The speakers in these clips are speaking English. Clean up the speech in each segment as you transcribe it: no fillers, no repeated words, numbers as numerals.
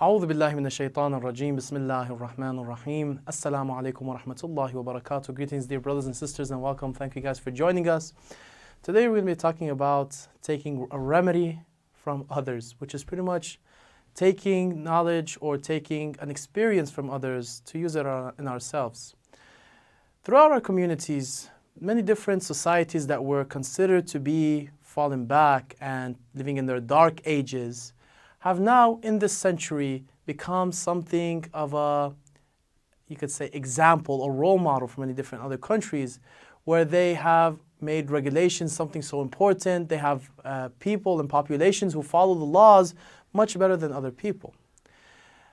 أعوذ بالله من الشيطان الرجيم. Bismillahir Rahmanir Rahim. Assalamu alaikum wa rahmatullahi wa barakatuh. Greetings, dear brothers and sisters, and welcome. Thank you guys for joining us. Today we're going to be talking about taking a remedy from others, which is pretty much taking knowledge or taking an experience from others to use it in ourselves. Throughout our communities, many different societies that were considered to be falling back and living in their dark ages have now in this century become something of a, you could say, example or role model for many different other countries, where they have made regulations something so important. They have people and populations who follow the laws much better than other people.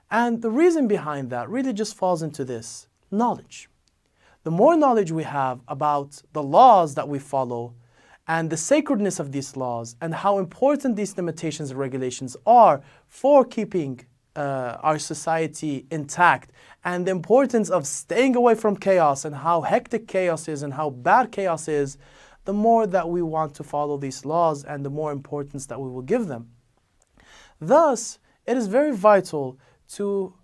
And the reason behind that really just falls into this: knowledge. The more knowledge we have about the laws that we follow and the sacredness of these laws and how important these limitations and regulations are for keeping our society intact, and the importance of staying away from chaos and how hectic chaos is and how bad chaos is, the more that we want to follow these laws and the more importance that we will give them. Thus, it is very vital to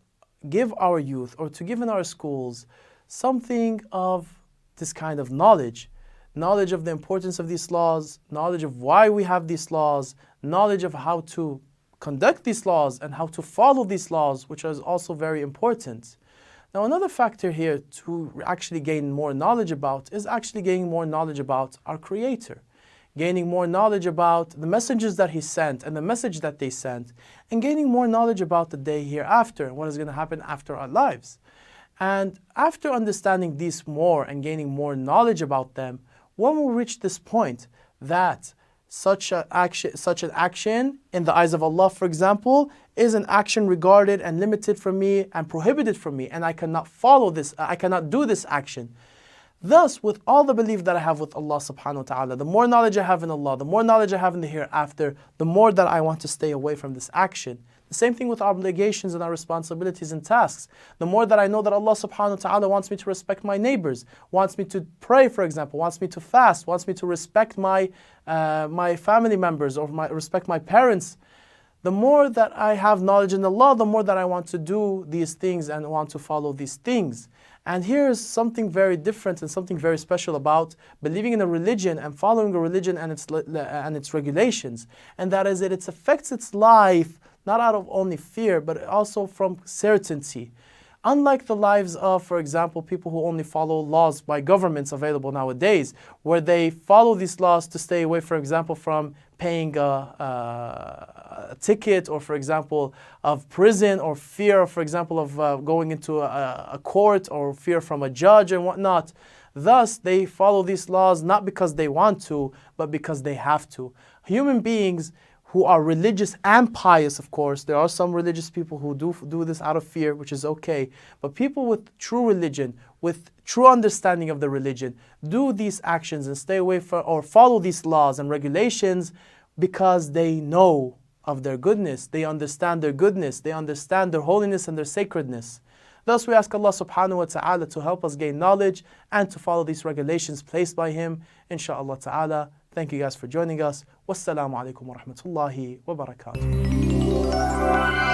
give our youth, or to give in our schools, something of this kind of knowledge. Knowledge of the importance of these laws, knowledge of why we have these laws, knowledge of how to conduct these laws and how to follow these laws, which is also very important. Now, another factor here to actually gain more knowledge about is actually gaining more knowledge about our Creator, gaining more knowledge about the messengers that He sent and the message that they sent, and gaining more knowledge about the day hereafter and what is going to happen after our lives. And after understanding these more and gaining more knowledge about them, one will reach this point that such an action in the eyes of Allah, for example, is an action regarded and limited from me and prohibited from me, and I cannot follow this, I cannot do this action. Thus, with all the belief that I have with Allah subhanahu wa ta'ala, the more knowledge I have in Allah, the more knowledge I have in the hereafter, the more that I want to stay away from this action. The same thing with our obligations and our responsibilities and tasks. The more that I know that Allah subhanahu wa ta'ala wants me to respect my neighbors, wants me to pray, for example, wants me to fast, wants me to respect my family members, or respect my parents, the more that I have knowledge in Allah, the more that I want to do these things and want to follow these things. And here's something very different and something very special about believing in a religion and following a religion and its regulations. And that is that it affects its life not out of only fear, but also from certainty. Unlike the lives of, for example, people who only follow laws by governments available nowadays, where they follow these laws to stay away, for example, from paying a ticket, or, for example, of prison, or fear, for example, of going into a court, or fear from a judge and whatnot. Thus, they follow these laws not because they want to, but because they have to. Human beings who are religious and pious, of course. There are some religious people who do this out of fear, which is okay. But people with true religion, with true understanding of the religion, do these actions and stay away from or follow these laws and regulations because they know of their goodness. They understand their goodness. They understand their holiness and their sacredness. Thus, we ask Allah subhanahu wa ta'ala to help us gain knowledge and to follow these regulations placed by Him, inshaAllah ta'ala. Thank you guys for joining us. Wassalamu alaikum wa rahmatullahi wa barakatuh.